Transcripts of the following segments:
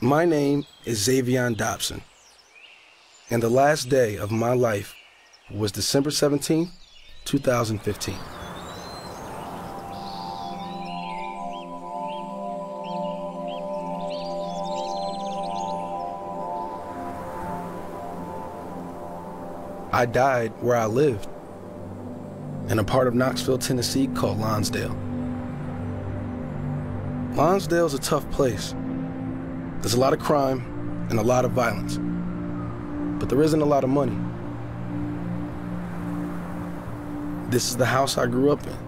My name is Zaevion Dobson, and the last day of my life was December 17th, 2015. I died where I lived, in a part of Knoxville, Tennessee called Lonsdale. Lonsdale's a tough place. There's a lot of crime and a lot of violence, but there isn't a lot of money. This is the house I grew up in.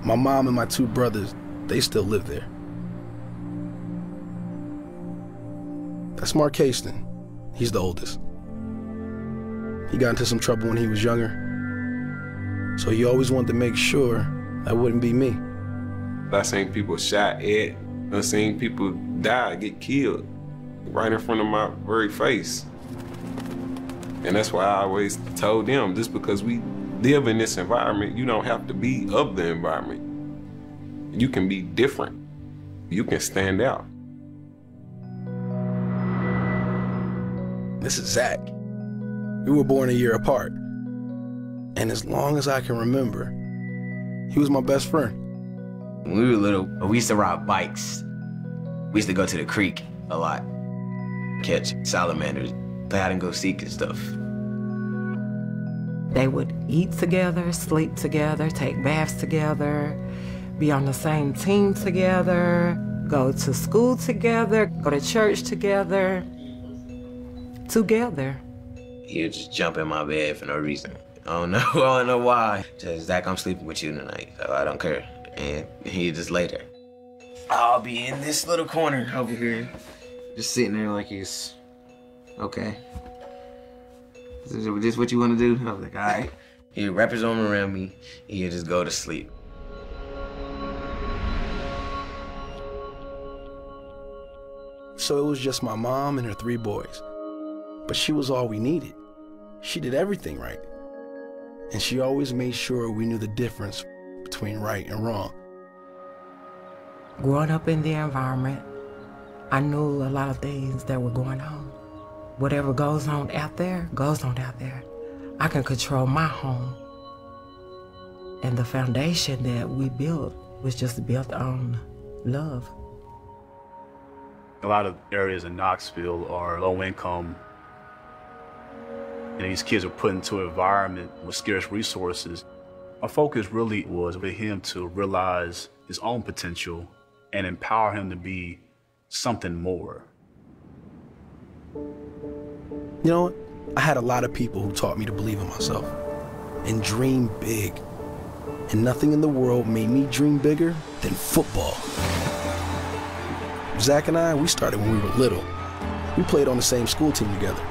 My mom and my two brothers, they still live there. That's Mark Haston. He's the oldest. He got into some trouble when he was younger, so he always wanted to make sure that wouldn't be me. I've seen people shot at, I've seen people die, get killed, right in front of my very face. And that's why I always told them, just because we live in this environment, you don't have to be of the environment. You can be different. You can stand out. This is Zach. We were born a year apart. And as long as I can remember, he was my best friend. When we were little, we used to ride bikes. We used to go to the creek a lot, catch salamanders, play hide and go seek and stuff. They would eat together, sleep together, take baths together, be on the same team together, go to school together, go to church together. He would just jump in my bed for no reason. I don't know why. Just, Zach, I'm sleeping with you tonight, so I don't care. And he just lay there. I'll be in this little corner over here, just sitting there like he's, okay. Is this what you want to do? I was like, all right. He'd wrap his arm around me, he'd just go to sleep. So it was just my mom and her 3 boys. But she was all we needed. She did everything right. And she always made sure we knew the difference between right and wrong. Growing up in the environment, I knew a lot of things that were going on. Whatever goes on out there, goes on out there. I can control my home. And the foundation that we built was just built on love. A lot of areas in Knoxville are low income, and these kids are put into an environment with scarce resources. Our focus really was for him to realize his own potential and empower him to be something more. You know, I had a lot of people who taught me to believe in myself and dream big. And nothing in the world made me dream bigger than football. Zach and I, we started when we were little. We played on the same school team together.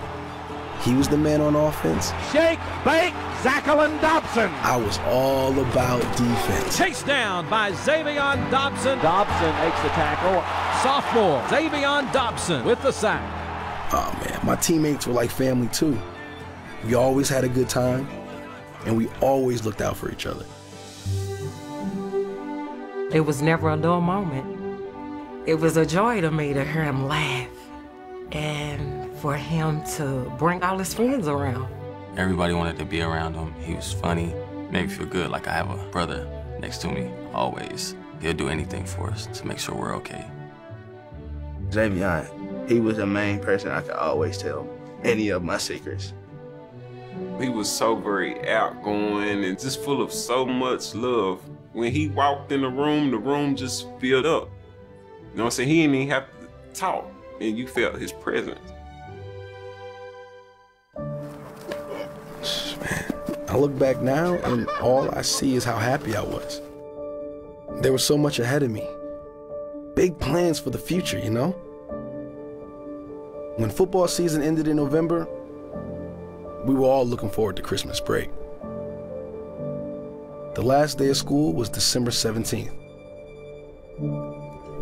He was the man on offense. Shake, bake, Zaevion Dobson. I was all about defense. Chased down by Zaevion Dobson. Dobson makes the tackle. Sophomore Zaevion Dobson with the sack. Oh man, my teammates were like family too. We always had a good time, and we always looked out for each other. It was never a dull moment. It was a joy to me to hear him laugh and for him to bring all his friends around. Everybody wanted to be around him. He was funny, made me feel good like I have a brother next to me, always. He'll do anything for us to make sure we're okay. Zaevion, he was the main person I could always tell any of my secrets. He was so very outgoing and just full of so much love. When he walked in the room just filled up. You know what I'm saying? He didn't even have to talk, and you felt his presence. Man, I look back now, and all I see is how happy I was. There was so much ahead of me. Big plans for the future, you know? When football season ended in November, we were all looking forward to Christmas break. The last day of school was December 17th.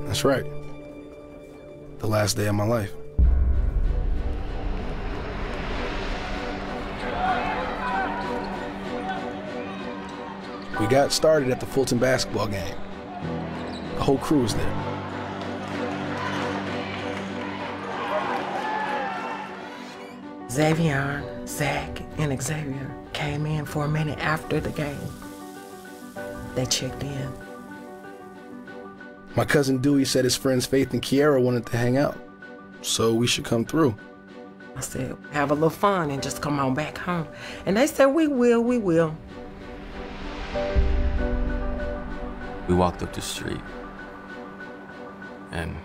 That's right. The last day of my life. We got started at the Fulton basketball game. The whole crew was there. Zaevion, Zach, and Xavier came in for a minute after the game. They checked in. My cousin Dewey said his friends Faith and Kiara wanted to hang out, so we should come through. I said, have a little fun and just come on back home. And they said, we will. We walked up the street, and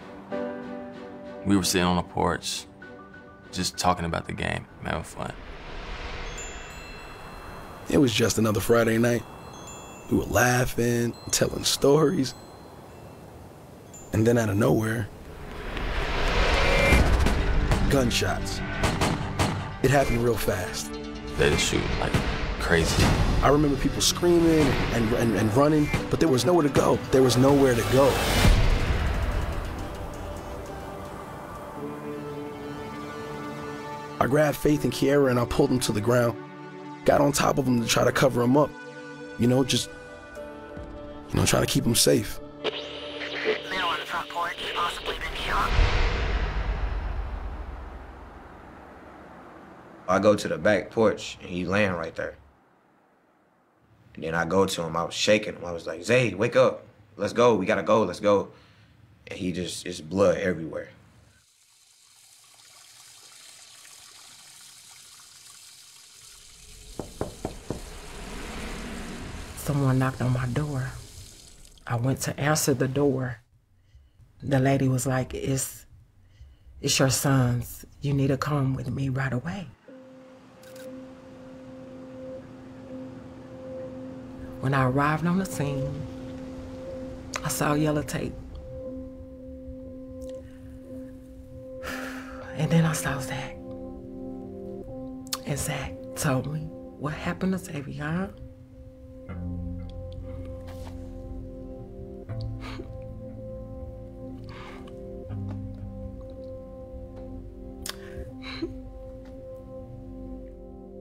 we were sitting on the porch, just talking about the game, having fun. It was just another Friday night. We were laughing, telling stories, and then out of nowhere, gunshots. It happened real fast. They just shooting like crazy. I remember people screaming and running, but there was nowhere to go. There was nowhere to go. I grabbed Faith and Kiara and I pulled them to the ground. Got on top of them to try to cover them up. Trying to keep them safe. Male on the front porch, possibly been shot. I go to the back porch and he's laying right there. And then I go to him, I was shaking him. I was like, Zay, wake up. Let's go, we gotta go, let's go. And he just, it's blood everywhere. Someone knocked on my door. I went to answer the door. The lady was like, it's your sons. You need to come with me right away. When I arrived on the scene, I saw yellow tape. And then I saw Zach. And Zach told me what happened to Zaevion.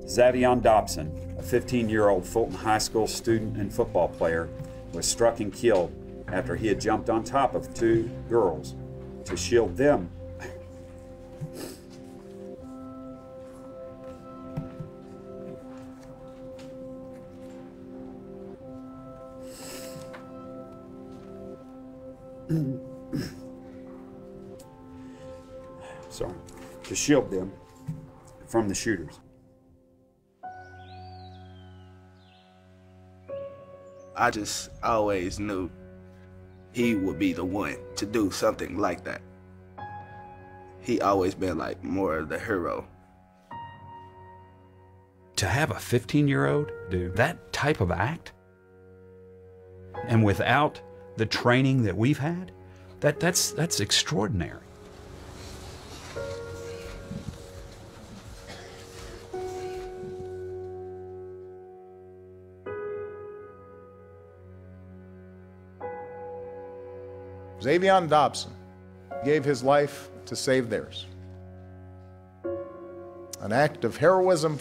Zaevion Dobson, a 15-year-old Fulton High School student and football player, was struck and killed after he had jumped on top of two girls to shield them. To shield them from the shooters. I just always knew he would be the one to do something like that. He always been like more of the hero. To have a 15-year-old do that type of act, and without the training that we've had, that's extraordinary. Zaevion Dobson gave his life to save theirs. An act of heroism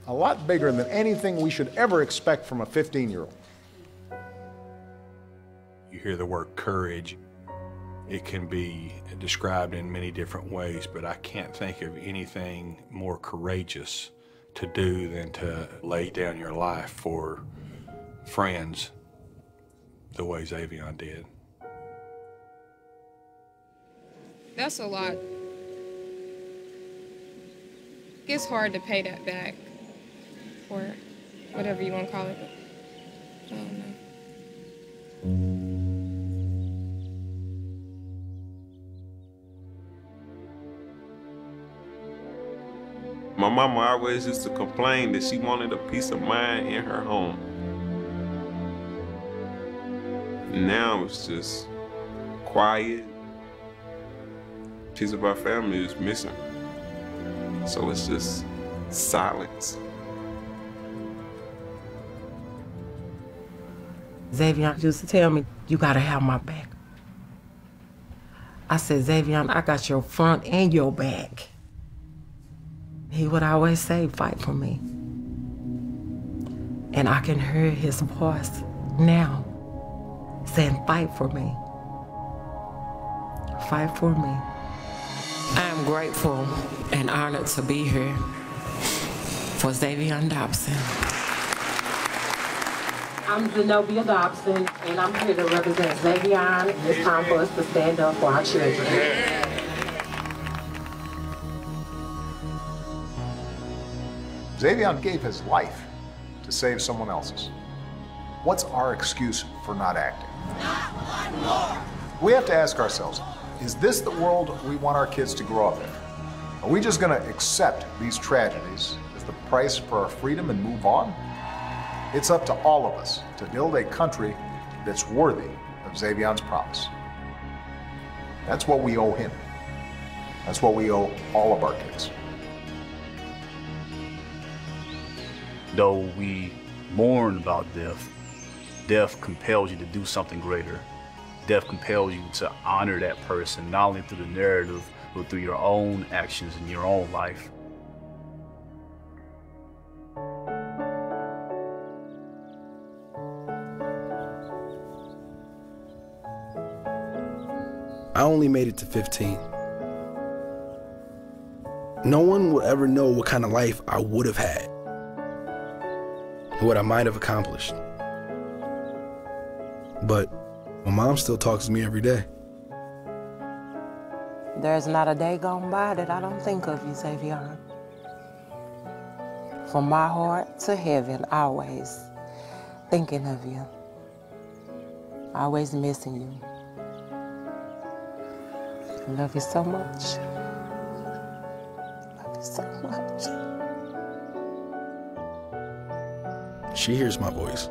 a lot bigger than anything we should ever expect from a 15-year-old. You hear the word courage. It can be described in many different ways, but I can't think of anything more courageous to do than to lay down your life for friends the way Zaevion did. That's a lot. It's hard to pay that back, or whatever you want to call it. I don't know. My mama always used to complain that she wanted a peace of mind in her home. Now it's just quiet. Piece of our family is missing. So it's just silence. Zaevion used to tell me, you gotta have my back. I said, Zaevion, I got your front and your back. He would always say, fight for me. And I can hear his voice now saying, fight for me. Fight for me. I am grateful and honored to be here for Zaevion Dobson. I'm Zaevion Dobson, and I'm here to represent Zaevion. It's time for us to stand up for our children. Zaevion gave his life to save someone else's. What's our excuse for not acting? Not one more. We have to ask ourselves, is this the world we want our kids to grow up in? Are we just going to accept these tragedies as the price for our freedom and move on? It's up to all of us to build a country that's worthy of Zaevion's promise. That's what we owe him. That's what we owe all of our kids. Though we mourn about death, death compels you to do something greater. Death compels you to honor that person, not only through the narrative, but through your own actions in your own life. I only made it to 15. No one will ever know what kind of life I would have had, what I might have accomplished. But my mom still talks to me every day. There's not a day gone by that I don't think of you, Zaevion. From my heart to heaven, always thinking of you. Always missing you. I love you so much. Love you so much. She hears my voice.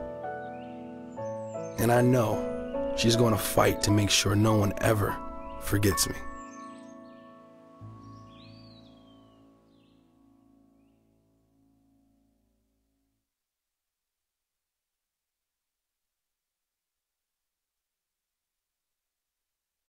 And I know she's going to fight to make sure no one ever forgets me.